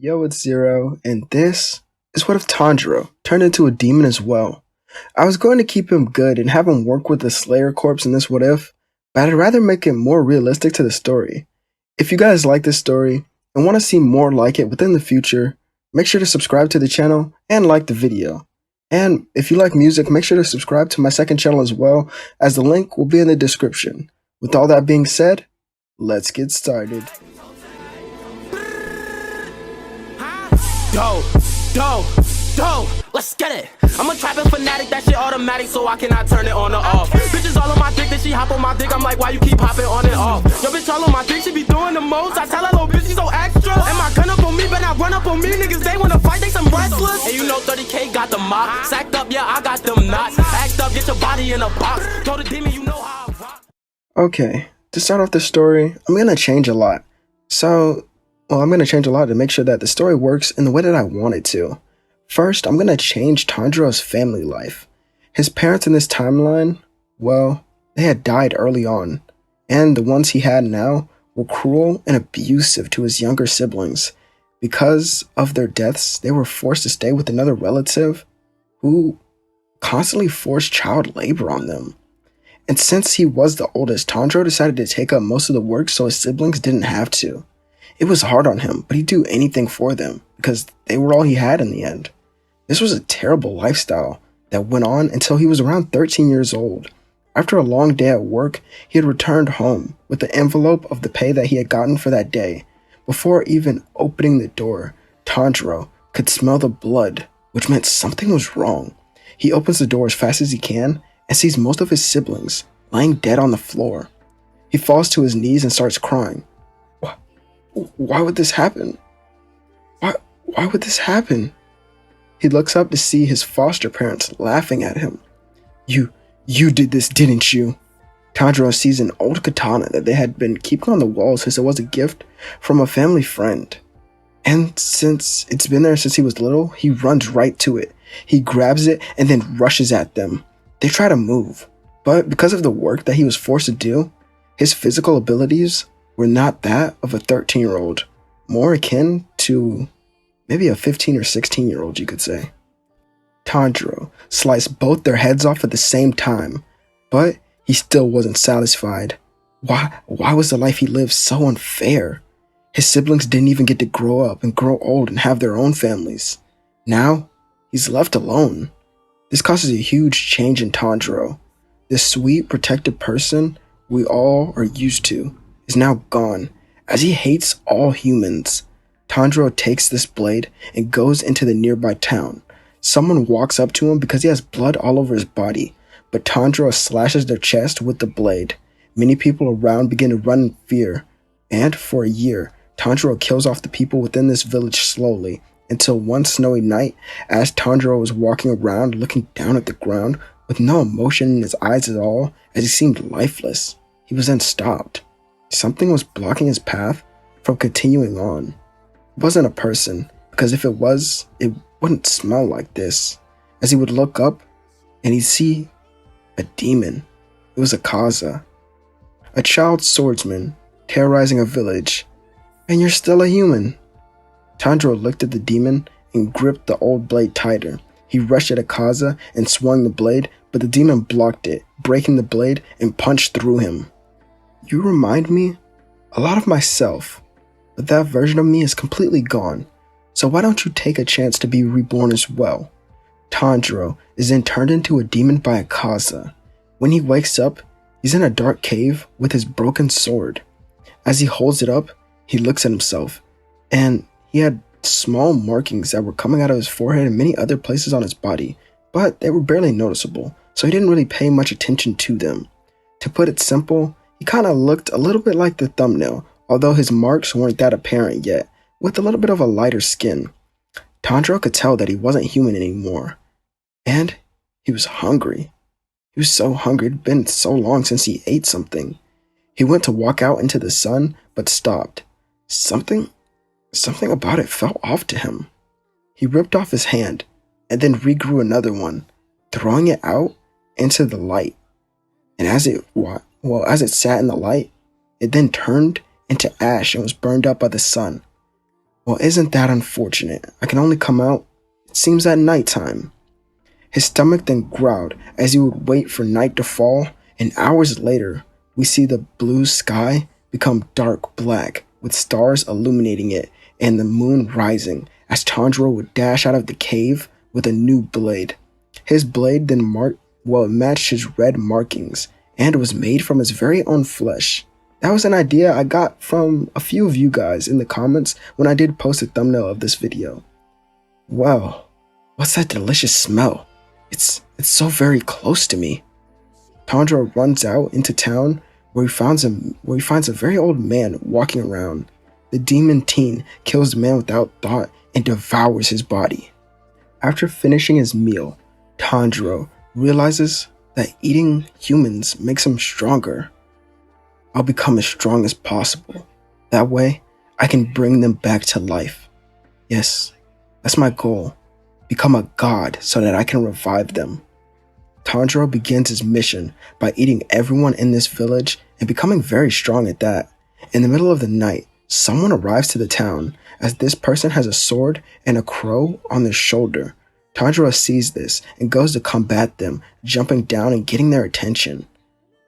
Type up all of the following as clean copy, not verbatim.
Yo, it's Zero, and this is what if Tanjiro turned into a demon as well. I was going to keep him good and have him work with the Slayer corpse in this what if, but I'd rather make it more realistic to the story. If you guys like this story and want to see more like it within the future, make sure to subscribe to the channel and like the video. And if you like music, make sure to subscribe to my second channel as well, as the link will be in the description. With all that being said, let's get started. Let's get it. I'm a trapping fanatic, that shit automatic, so I cannot turn it on or off. Bitches all on my dick, then she hop on my dick. I'm like, why you keep hopping on and off? Yo, bitch all on my dick, she be doing the most. I tell her, little bitch, she so extra. And my gun up on me, but not run up on me. Niggas, they wanna fight, they some wrestlers. And you know 30K got the mop. Sacked up, yeah, I got them knots. Act up, get your body in a box. Told the demon, you know how I rock. Okay, to start off the story, I'm gonna change a lot. I'm gonna change a lot to make sure that the story works in the way that I want it to. First, I'm gonna change Tanjiro's family life. His parents in this timeline, well, they had died early on, and the ones he had now were cruel and abusive to his younger siblings. Because of their deaths, they were forced to stay with another relative who constantly forced child labor on them. And since he was the oldest, Tanjiro decided to take up most of the work so his siblings didn't have to. It was hard on him, but he'd do anything for them because they were all he had in the end. This was a terrible lifestyle that went on until he was around 13 years old. After a long day at work, he had returned home with the envelope of the pay that he had gotten for that day. Before even opening the door, Tanjiro could smell the blood, which meant something was wrong. He opens the door as fast as he can and sees most of his siblings lying dead on the floor. He falls to his knees and starts crying. Why would this happen? Why would this happen? He looks up to see his foster parents laughing at him. You did this, didn't you? Tanjiro sees an old katana that they had been keeping on the wall since it was a gift from a family friend. And since it's been there since he was little, he runs right to it. He grabs it and then rushes at them. They try to move, but because of the work that he was forced to do, his physical abilities were not that of a 13-year-old, more akin to maybe a 15 or 16-year-old, you could say. Tanjiro sliced both their heads off at the same time, but he still wasn't satisfied. Why was the life he lived so unfair? His siblings didn't even get to grow up and grow old and have their own families. Now, he's left alone. This causes a huge change in Tanjiro. This sweet, protected person we all are used to is now gone, as he hates all humans. Tanjiro takes this blade and goes into the nearby town. Someone walks up to him because he has blood all over his body, but Tanjiro slashes their chest with the blade. Many people around begin to run in fear, and for a year, Tanjiro kills off the people within this village slowly, until one snowy night, as Tanjiro was walking around looking down at the ground with no emotion in his eyes at all, as he seemed lifeless, he was then stopped. Something was blocking his path from continuing on. It wasn't a person, because if it was, it wouldn't smell like this. As he would look up, and he'd see a demon. It was Akaza, a child swordsman terrorizing a village. And you're still a human. Tanjiro looked at the demon and gripped the old blade tighter. He rushed at Akaza and swung the blade, but the demon blocked it, breaking the blade and punched through him. You remind me a lot of myself, but that version of me is completely gone, so why don't you take a chance to be reborn as well? Tanjiro is then turned into a demon by Akaza. When he wakes up, he's in a dark cave with his broken sword. As he holds it up, he looks at himself, and he had small markings that were coming out of his forehead and many other places on his body, but they were barely noticeable, so he didn't really pay much attention to them. To put it simple, he kind of looked a little bit like the thumbnail, although his marks weren't that apparent yet, with a little bit of a lighter skin. Tanjiro could tell that he wasn't human anymore, and he was hungry. He was so hungry, it had been so long since he ate something. He went to walk out into the sun, but stopped. Something about it felt off to him. He ripped off his hand, and then regrew another one, throwing it out into the light. And as it sat in the light, it then turned into ash and was burned up by the sun. Well, isn't that unfortunate? I can only come out, it seems, at nighttime. His stomach then growled as he would wait for night to fall, and hours later, we see the blue sky become dark black, with stars illuminating it and the moon rising as Tanjiro would dash out of the cave with a new blade. His blade then matched his red markings, and was made from his very own flesh. That was an idea I got from a few of you guys in the comments when I did post a thumbnail of this video. Wow, what's that delicious smell? It's so very close to me. Tanjiro runs out into town where he finds a very old man walking around. The demon teen kills the man without thought and devours his body. After finishing his meal, Tanjiro realizes that eating humans makes him stronger. I'll become as strong as possible. That way, I can bring them back to life. Yes, that's my goal. Become a god so that I can revive them. Tanjiro begins his mission by eating everyone in this village and becoming very strong at that. In the middle of the night, someone arrives to the town, as this person has a sword and a crow on their shoulder. Tanjiro sees this and goes to combat them, jumping down and getting their attention.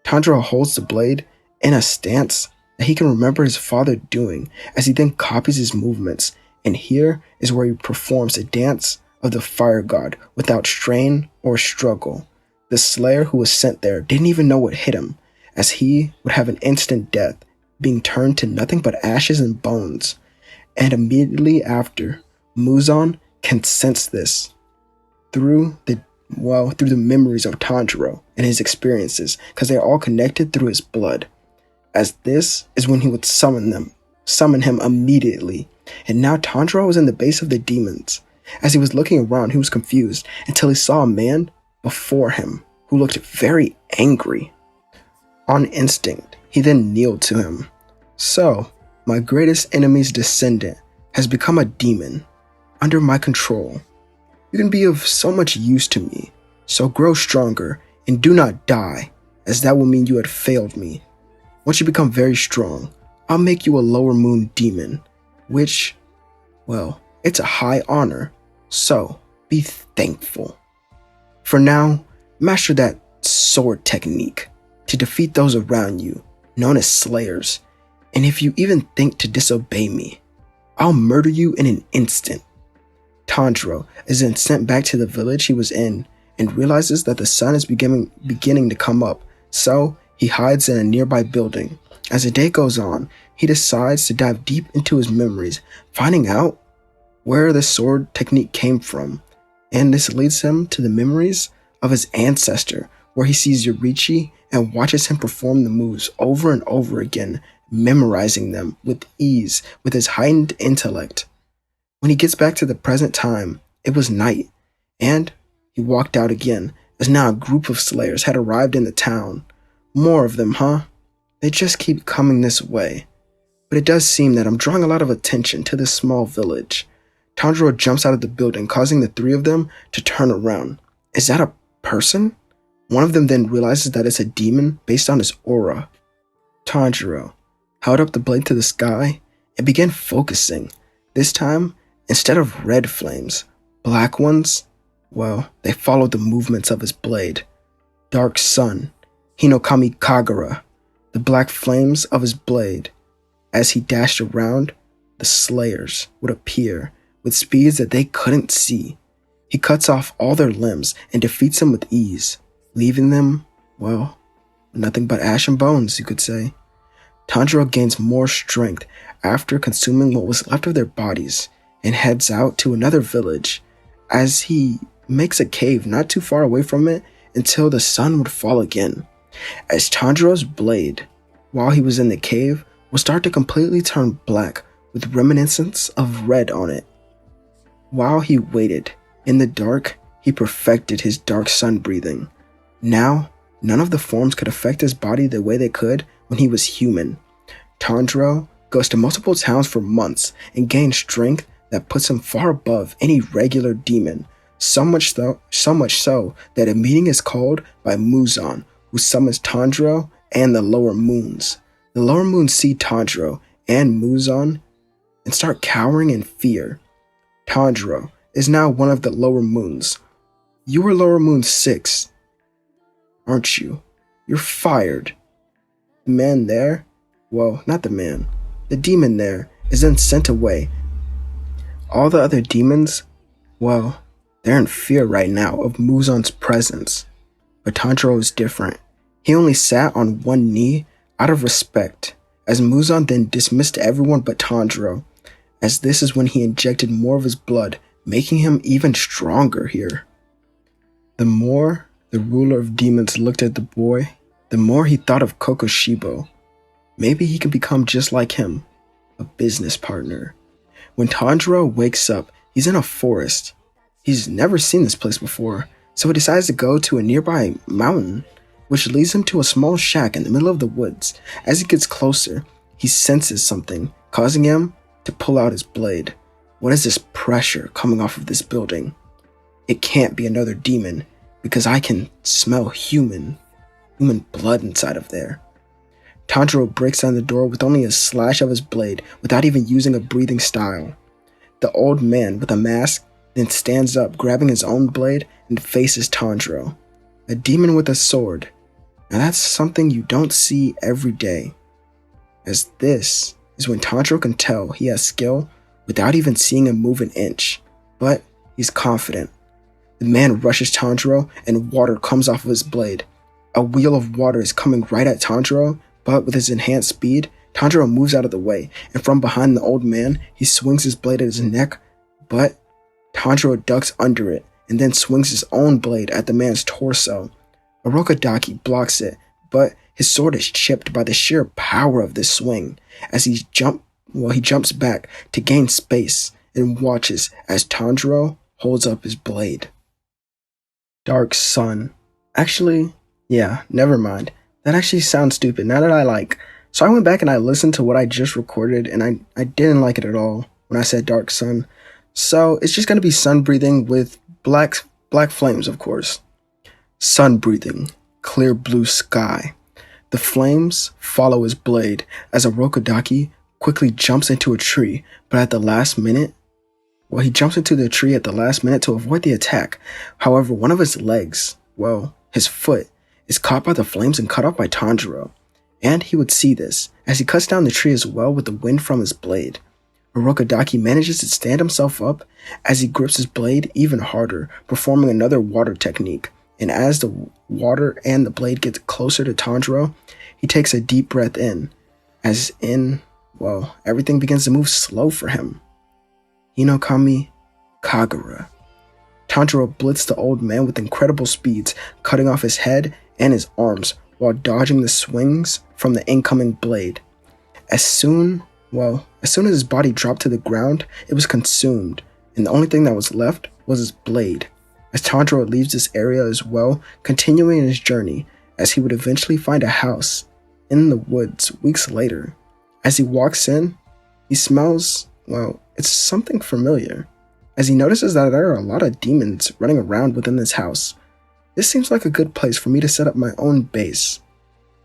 Tanjiro holds the blade in a stance that he can remember his father doing, as he then copies his movements, and here is where he performs a dance of the fire god without strain or struggle. The slayer who was sent there didn't even know what hit him, as he would have an instant death, being turned to nothing but ashes and bones. And immediately after, Muzan can sense this through the memories of Tanjiro and his experiences, because they are all connected through his blood. As this is when he would summon him immediately. And now Tanjiro was in the base of the demons. As he was looking around, he was confused until he saw a man before him who looked very angry. On instinct, he then kneeled to him. So, my greatest enemy's descendant has become a demon under my control. You can be of so much use to me, so grow stronger and do not die, as that will mean you had failed me. Once you become very strong, I'll make you a lower moon demon, which, well, it's a high honor, so be thankful. For now, master that sword technique to defeat those around you, known as slayers, and if you even think to disobey me, I'll murder you in an instant. Tanjiro is then sent back to the village he was in and realizes that the sun is beginning to come up, so he hides in a nearby building. As the day goes on, he decides to dive deep into his memories, finding out where the sword technique came from, and this leads him to the memories of his ancestor, where he sees Yorichi and watches him perform the moves over and over again, memorizing them with ease with his heightened intellect. When he gets back to the present time, it was night, and he walked out again, as now a group of slayers had arrived in the town. More of them, huh? They just keep coming this way. But it does seem that I'm drawing a lot of attention to this small village. Tanjiro jumps out of the building, causing the three of them to turn around. Is that a person? One of them then realizes that it's a demon based on his aura. Tanjiro held up the blade to the sky and began focusing. This time, instead of red flames, black ones, well, they followed the movements of his blade. Dark Sun, Hinokami Kagura, the black flames of his blade. As he dashed around, the slayers would appear with speeds that they couldn't see. He cuts off all their limbs and defeats them with ease, leaving them, well, nothing but ash and bones, you could say. Tanjiro gains more strength after consuming what was left of their bodies and heads out to another village, as he makes a cave not too far away from it until the sun would fall again. As Tanjiro's blade, while he was in the cave, would start to completely turn black with reminiscence of red on it. While he waited, in the dark, he perfected his dark sun breathing. Now, none of the forms could affect his body the way they could when he was human. Tanjiro goes to multiple towns for months and gains strength that puts him far above any regular demon, so much so that a meeting is called by Muzan, who summons Tanjiro and the lower moons. The lower moons see Tanjiro and Muzan and start cowering in fear. Tanjiro is now one of the lower moons. You were lower moon 6, aren't you? You're fired. The man there, well, not the man, the demon there is then sent away. All the other demons, well, they're in fear right now of Muzan's presence. But Tanjiro is different. He only sat on one knee out of respect, as Muzan then dismissed everyone but Tanjiro, as this is when he injected more of his blood, making him even stronger here. The more the ruler of demons looked at the boy, the more he thought of Kokoshibo. Maybe he can become just like him, a business partner. When Tanjiro wakes up, he's in a forest. He's never seen this place before, so he decides to go to a nearby mountain, which leads him to a small shack in the middle of the woods. As he gets closer, he senses something, causing him to pull out his blade. What is this pressure coming off of this building? It can't be another demon, because I can smell human blood inside of there. Tanjiro breaks down the door with only a slash of his blade without even using a breathing style. The old man with a mask then stands up, grabbing his own blade and faces Tanjiro. A demon with a sword. Now that's something you don't see every day. As this is when Tanjiro can tell he has skill without even seeing him move an inch. But he's confident. The man rushes Tanjiro and water comes off of his blade. A wheel of water is coming right at Tanjiro, but with his enhanced speed, Tanjiro moves out of the way, and from behind the old man, he swings his blade at his neck, but Tanjiro ducks under it, and then swings his own blade at the man's torso. Orokodaki blocks it, but his sword is chipped by the sheer power of this swing, as he jumps back to gain space, and watches as Tanjiro holds up his blade. Dark Sun. Actually, yeah, never mind. That actually sounds stupid. Now that so I went back and I listened to what I just recorded, and I didn't like it at all when I said Dark Sun. So it's just going to be sun breathing with black flames, of course. Sun breathing, clear blue sky. The flames follow his blade as Orokodaki quickly jumps into a tree, but at the last minute, he jumps into the tree at the last minute to avoid the attack. However, one of his legs, his foot, is caught by the flames and cut off by Tanjiro. And he would see this, as he cuts down the tree as well with the wind from his blade. Orokodaki manages to stand himself up as he grips his blade even harder, performing another water technique. And as the water and the blade gets closer to Tanjiro, he takes a deep breath in, everything begins to move slow for him. Hinokami Kagura. Tanjiro blitzed the old man with incredible speeds, cutting off his head and his arms while dodging the swings from the incoming blade. As soon as his body dropped to the ground, it was consumed, and the only thing that was left was his blade. As Tanjiro leaves this area as well, continuing his journey, as he would eventually find a house in the woods weeks later. As he walks in, he smells, it's something familiar, as he notices that there are a lot of demons running around within this house. This seems like a good place for me to set up my own base.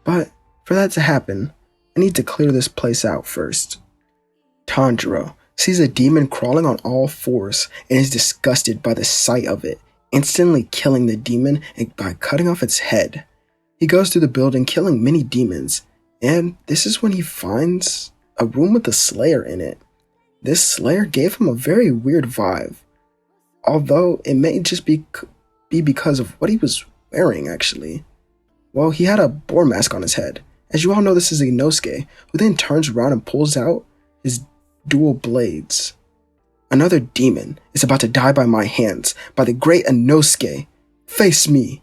But for that to happen, I need to clear this place out first. Tanjiro sees a demon crawling on all fours and is disgusted by the sight of it, instantly killing the demon by cutting off its head. He goes through the building killing many demons, and this is when he finds a room with a slayer in it. This slayer gave him a very weird vibe, although it may just be because of what he was wearing actually. He had a boar mask on his head. As you all know, this is Inosuke, who then turns around and pulls out his dual blades. Another demon is about to die by my hands, by the great Inosuke. Face me.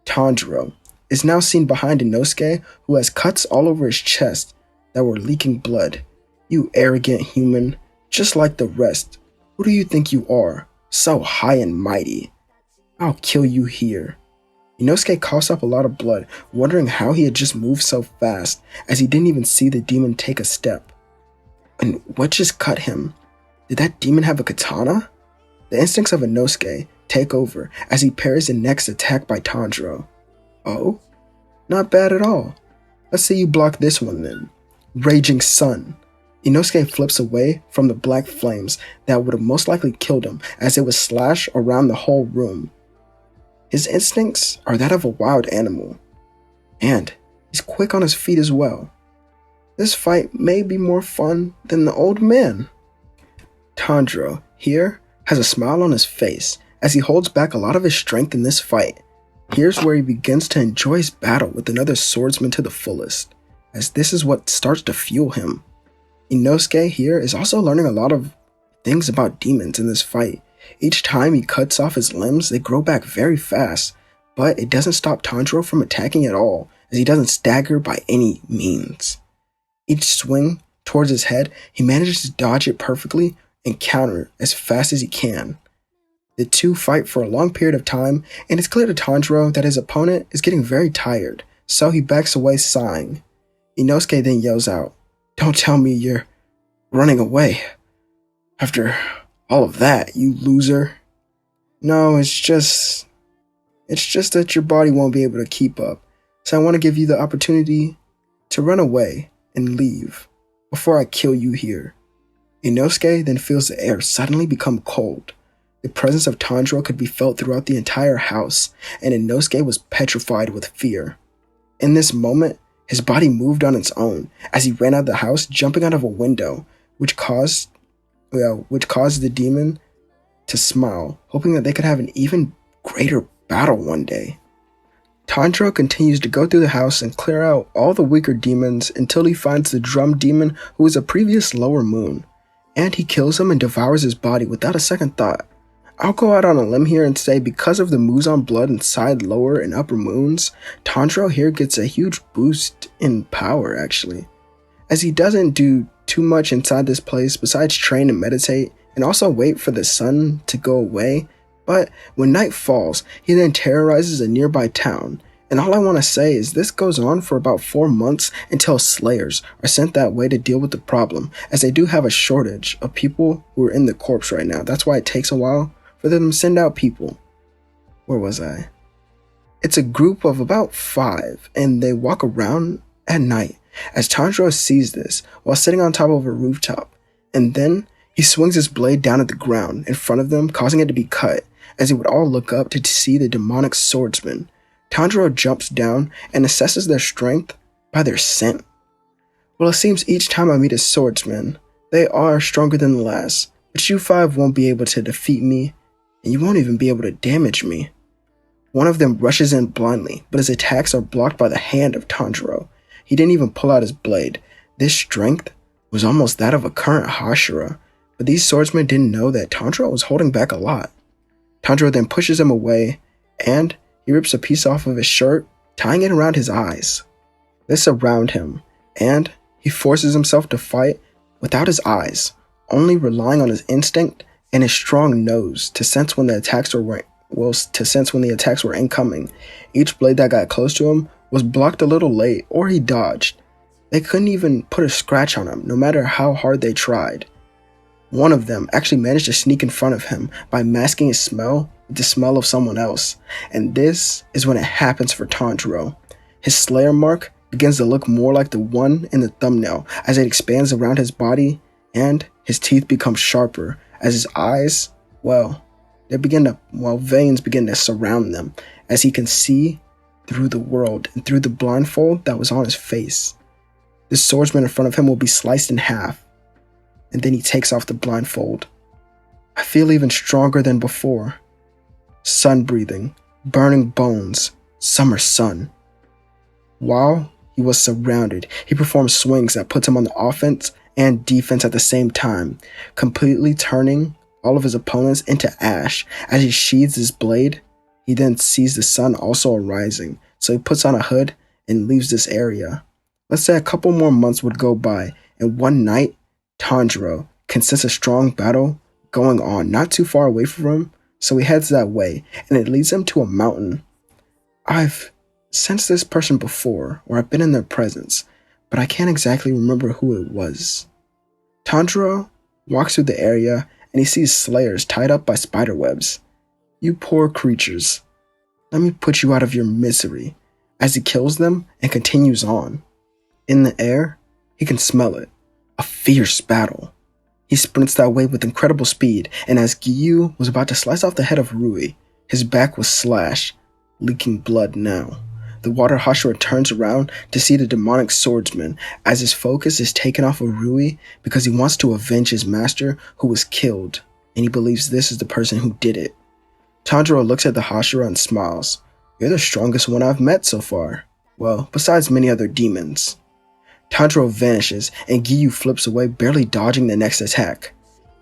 Tanjiro is now seen behind Inosuke, who has cuts all over his chest that were leaking blood. You arrogant human, just like the rest. Who do you think you are? So high and mighty. I'll kill you here. Inosuke coughs up a lot of blood, wondering how he had just moved so fast, as he didn't even see the demon take a step. And what just cut him? Did that demon have a katana? The instincts of Inosuke take over as he parries the next attack by Tanjiro. Oh? Not bad at all. Let's see you block this one then. Raging Sun. Inosuke flips away from the black flames that would have most likely killed him as it would slash around the whole room. His instincts are that of a wild animal, and he's quick on his feet as well. This fight may be more fun than the old man. Tanjiro, here, has a smile on his face as he holds back a lot of his strength in this fight. Here's where he begins to enjoy his battle with another swordsman to the fullest, as this is what starts to fuel him. Inosuke here is also learning a lot of things about demons in this fight. Each time he cuts off his limbs, they grow back very fast, but it doesn't stop Tanjiro from attacking at all, as he doesn't stagger by any means. Each swing towards his head, he manages to dodge it perfectly and counter as fast as he can. The two fight for a long period of time, and it's clear to Tanjiro that his opponent is getting very tired, so he backs away sighing. Inosuke then yells out, "Don't tell me you're running away after all of that, you loser." "No, it's just that your body won't be able to keep up, so I want to give you the opportunity to run away and leave before I kill you here." Inosuke then feels the air suddenly become cold. The presence of Tanjiro could be felt throughout the entire house, and Inosuke was petrified with fear. In this moment, his body moved on its own as he ran out of the house, jumping out of a window, which caused the demon to smile, hoping that they could have an even greater battle one day. Tanjiro continues to go through the house and clear out all the weaker demons until he finds the drum demon, who is a previous lower moon, and he kills him and devours his body without a second thought. I'll go out on a limb here and say because of the Muzan blood inside lower and upper moons, Tanjiro here gets a huge boost in power actually, as he doesn't do too much inside this place besides train and meditate and also wait for the sun to go away. But when night falls, he then terrorizes a nearby town, and all I want to say is this goes on for about 4 months until slayers are sent that way to deal with the problem, as they do have a shortage of people who are in the corpse right now. That's why it takes a while for them to send out people. Where was I? It's a group of about 5, and they walk around at night, as Tanjiro sees this while sitting on top of a rooftop, and then he swings his blade down at the ground in front of them, causing it to be cut, as they would all look up to see the demonic swordsman. Tanjiro jumps down and assesses their strength by their scent. Well, it seems each time I meet a swordsman, they are stronger than the last, but you 5 won't be able to defeat me, and you won't even be able to damage me. One of them rushes in blindly, but his attacks are blocked by the hand of Tanjiro. He didn't even pull out his blade. This strength was almost that of a current Hashira, but these swordsmen didn't know that Tanjiro was holding back a lot. Tanjiro then pushes him away, and he rips a piece off of his shirt, tying it around his eyes. They surround him, and he forces himself to fight without his eyes, only relying on his instinct and his strong nose to sense when the attacks were incoming. Each blade that got close to him was blocked a little late, or he dodged. They couldn't even put a scratch on him, no matter how hard they tried. One of them actually managed to sneak in front of him by masking his smell with the smell of someone else, and this is when it happens for Tanjiro. His Slayer mark begins to look more like the one in the thumbnail as it expands around his body, and his teeth become sharper as his eyes, veins begin to surround them as he can see through the world and through the blindfold that was on his face. The swordsman in front of him will be sliced in half, and then he takes off the blindfold. I feel even stronger than before. Sun breathing, burning bones, summer sun. While he was surrounded, he performs swings that puts him on the offense and defense at the same time, completely turning all of his opponents into ash. As he sheathes his blade, he then sees the sun also arising, so he puts on a hood and leaves this area. Let's say a couple more months would go by, and one night, Tanjiro can sense a strong battle going on not too far away from him, so he heads that way, and it leads him to a mountain. I've sensed this person before, or I've been in their presence, but I can't exactly remember who it was. Tanjiro walks through the area, and he sees slayers tied up by spider webs. You poor creatures. Let me put you out of your misery, as he kills them and continues on. In the air, he can smell it. A fierce battle. He sprints that way with incredible speed, and as Giyu was about to slice off the head of Rui, his back was slashed, leaking blood now. The water Hashira turns around to see the demonic swordsman as his focus is taken off of Rui because he wants to avenge his master who was killed, and he believes this is the person who did it. Tanjiro looks at the Hashira and smiles. You're the strongest one I've met so far. Well, besides many other demons. Tanjiro vanishes and Giyu flips away, barely dodging the next attack.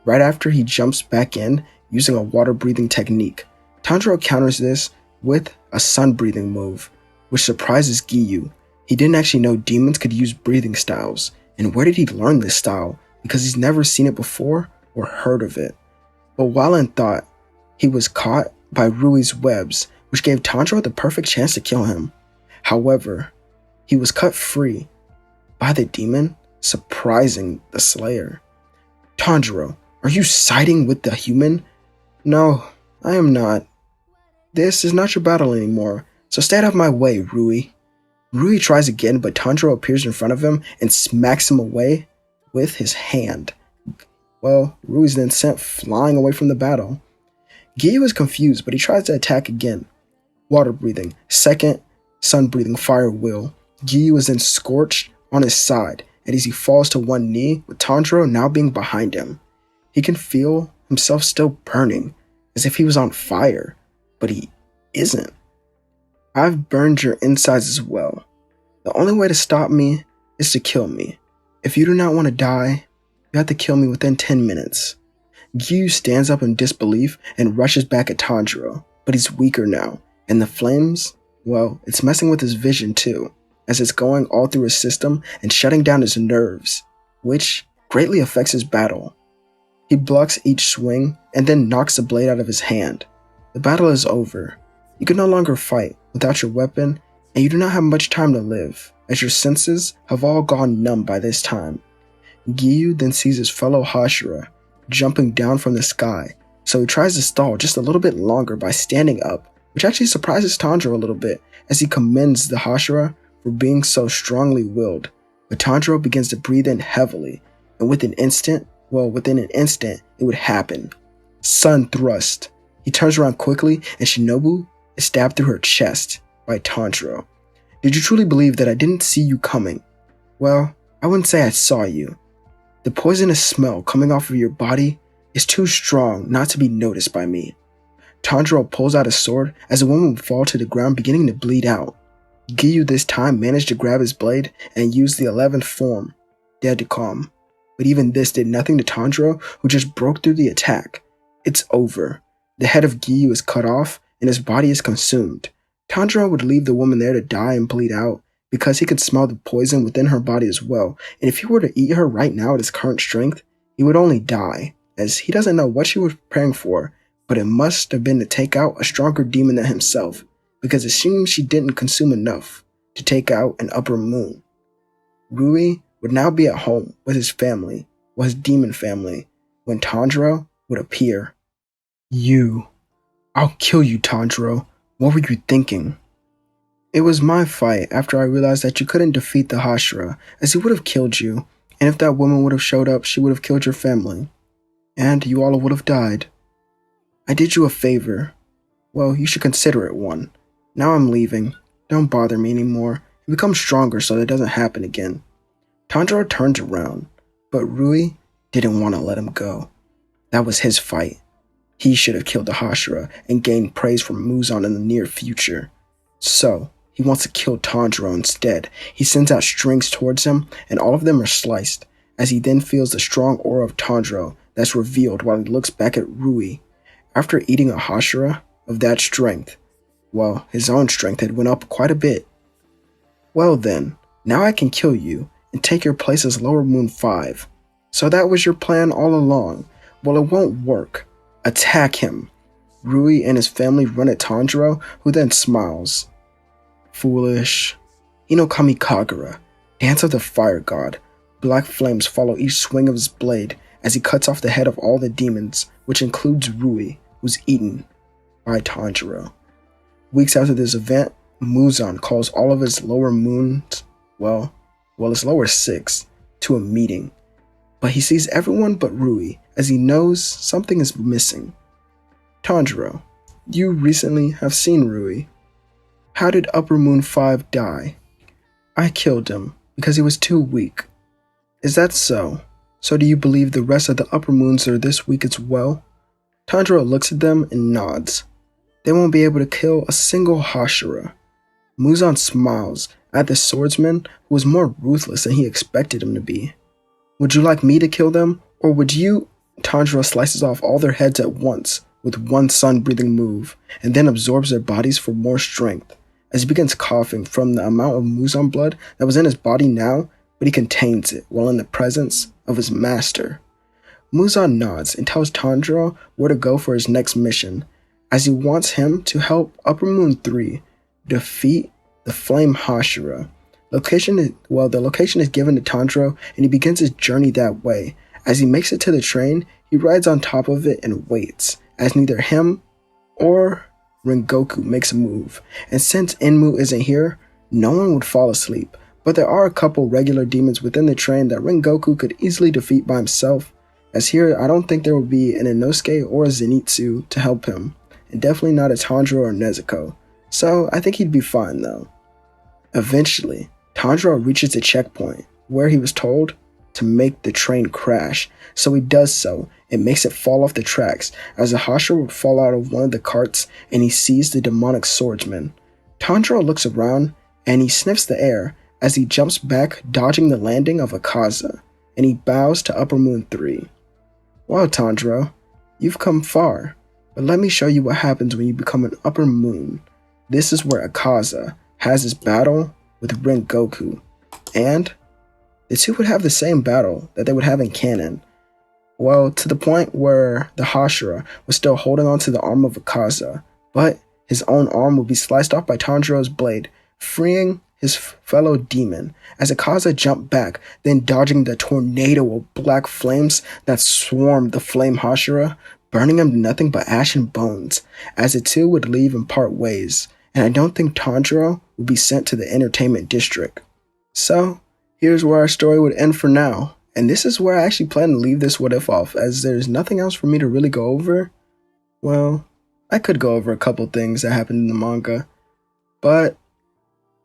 Right after he jumps back in using a water breathing technique, Tanjiro counters this with a sun breathing move, which surprises Giyu. He didn't actually know demons could use breathing styles, and where did he learn this style? Because he's never seen it before or heard of it. But while in thought, he was caught by Rui's webs, which gave Tanjiro the perfect chance to kill him. However, he was cut free by the demon, surprising the Slayer. Tanjiro, are you siding with the human? No, I am not. This is not your battle anymore, so stay out of my way, Rui. Rui tries again, but Tanjiro appears in front of him and smacks him away with his hand. Well, Rui's then sent flying away from the battle. Giyu is confused, but he tries to attack again. Water breathing, second, sun breathing, fire will. Giyu is then scorched on his side, and as he falls to one knee, with Tanjiro now being behind him. He can feel himself still burning, as if he was on fire, but he isn't. I've burned your insides as well. The only way to stop me is to kill me. If you do not want to die, you have to kill me within 10 minutes. Giyu stands up in disbelief and rushes back at Tanjiro, but he's weaker now, and the flames, well, it's messing with his vision too, as it's going all through his system and shutting down his nerves, which greatly affects his battle. He blocks each swing and then knocks the blade out of his hand. The battle is over. You can no longer fight without your weapon, and you do not have much time to live, as your senses have all gone numb by this time. Giyu then sees his fellow Hashira jumping down from the sky, so he tries to stall just a little bit longer by standing up, which actually surprises Tanjiro a little bit, as he commends the Hashira for being so strongly willed. But Tanjiro begins to breathe in heavily, and within an instant, it would happen. Sun thrust. He turns around quickly, and Shinobu is stabbed through her chest by Tanjiro. Did you truly believe that I didn't see you coming? Well, I wouldn't say I saw you. The poisonous smell coming off of your body is too strong not to be noticed by me. Tanjiro pulls out his sword as the woman would fall to the ground, beginning to bleed out. Giyu this time managed to grab his blade and use the 11th form, Dead to Calm. But even this did nothing to Tanjiro, who just broke through the attack. It's over. The head of Giyu is cut off and his body is consumed. Tanjiro would leave the woman there to die and bleed out, because he could smell the poison within her body as well, and if he were to eat her right now at his current strength, he would only die, as he doesn't know what she was preparing for, but it must have been to take out a stronger demon than himself, because it seems she didn't consume enough to take out an upper moon. Rui would now be at home with his family, or his demon family, when Tanjiro would appear. I'll kill you, Tanjiro. What were you thinking? It was my fight after I realized that you couldn't defeat the Hashira, as he would have killed you, and if that woman would have showed up, she would have killed your family. And you all would have died. I did you a favor. Well, you should consider it one. Now I'm leaving. Don't bother me anymore. You become stronger so that doesn't happen again. Tanjiro turns around, but Rui didn't want to let him go. That was his fight. He should have killed the Hashira and gained praise from Muzan in the near future. So, he wants to kill Tanjiro instead. He sends out strings towards him, and all of them are sliced, as he then feels the strong aura of Tanjiro that's revealed while he looks back at Rui. After eating a Hashira of that strength, well, his own strength had went up quite a bit. Well then, now I can kill you and take your place as Lower Moon 5. So that was your plan all along. Well, it won't work. Attack him. Rui and his family run at Tanjiro, who then smiles. Foolish. Inokami Kagura, Dance of the Fire God. Black flames follow each swing of his blade as he cuts off the head of all the demons, which includes Rui, who's eaten by Tanjiro. Weeks after this event, Muzan calls all of his lower moons, well, his lower 6, to a meeting. but he sees everyone but Rui as he knows something is missing. Tanjiro, you recently have seen Rui. How did Upper Moon 5 die? I killed him because he was too weak. Is that so? So do you believe the rest of the Upper Moons are this weak as well? Tanjiro looks at them and nods. They won't be able to kill a single Hashira. Muzan smiles at the swordsman who was more ruthless than he expected him to be. Would you like me to kill them, or would you? Tanjiro slices off all their heads at once with one sun-breathing move, and then absorbs their bodies for more strength. As he begins coughing from the amount of Muzan blood that was in his body now, but he contains it while in the presence of his master. Muzan nods and tells Tanjiro where to go for his next mission, as he wants him to help Upper Moon 3 defeat the Flame Hashira. The location is given to Tanjiro, and he begins his journey that way. As he makes it to the train, he rides on top of it and waits, as neither him or Rengoku makes a move. And since Enmu isn't here, no one would fall asleep. But there are a couple regular demons within the train that Rengoku could easily defeat by himself, as here I don't think there will be an Inosuke or a Zenitsu to help him, and definitely not a Tanjiro or Nezuko, so I think he'd be fine though. Eventually, Tanjiro reaches the checkpoint, where he was told to make the train crash, so he does so and makes it fall off the tracks as the Hashira would fall out of one of the carts, and he sees the demonic swordsman. Tanjiro looks around and he sniffs the air as he jumps back, dodging the landing of Akaza, and he bows to Upper Moon 3. Well, Tanjiro, you've come far, but let me show you what happens when you become an Upper Moon. This is where Akaza has his battle with Rengoku, and the two would have the same battle that they would have in canon. Well, to the point where the Hashira was still holding on to the arm of Akaza, but his own arm would be sliced off by Tanjiro's blade, freeing his fellow demon, as Akaza jumped back, then dodging the tornado of black flames that swarmed the Flame Hashira, burning him to nothing but ash and bones, as the two would leave and part ways, and I don't think Tanjiro would be sent to the entertainment district. So, here's where our story would end for now, and this is where I actually plan to leave this what if off, as there's nothing else for me to really go over. Well, I could go over a couple things that happened in the manga, but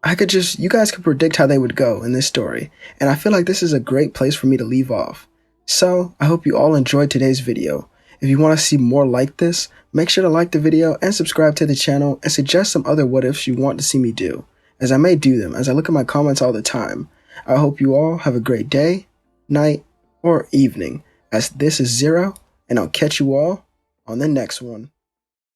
you guys could predict how they would go in this story, and I feel like this is a great place for me to leave off. So, I hope you all enjoyed today's video. If you want to see more like this, make sure to like the video and subscribe to the channel, and suggest some other what ifs you want to see me do, as I may do them as I look at my comments all the time. I hope you all have a great day, night, or evening, as this is Zero, and I'll catch you all on the next one.